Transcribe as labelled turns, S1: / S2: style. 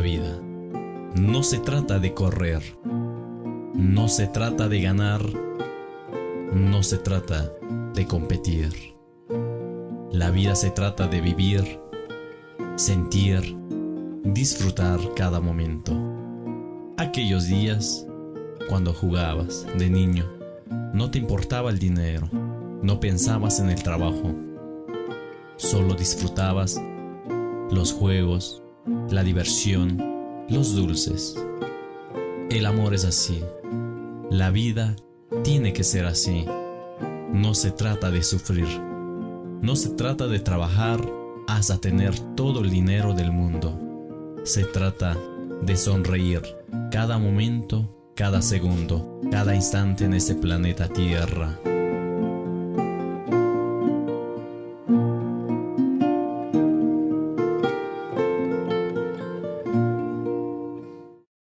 S1: vida. No se trata de correr, no se trata de ganar, no se trata de competir. La vida se trata de vivir, sentir, disfrutar cada momento. Aquellos días cuando jugabas de niño, no te importaba el dinero, no pensabas en el trabajo, solo disfrutabas los juegos, la diversión, los dulces. El amor es así, la vida tiene que ser así. No se trata de sufrir, no se trata de trabajar hasta tener todo el dinero del mundo. Se trata de sonreír cada momento, cada segundo, cada instante en este planeta Tierra.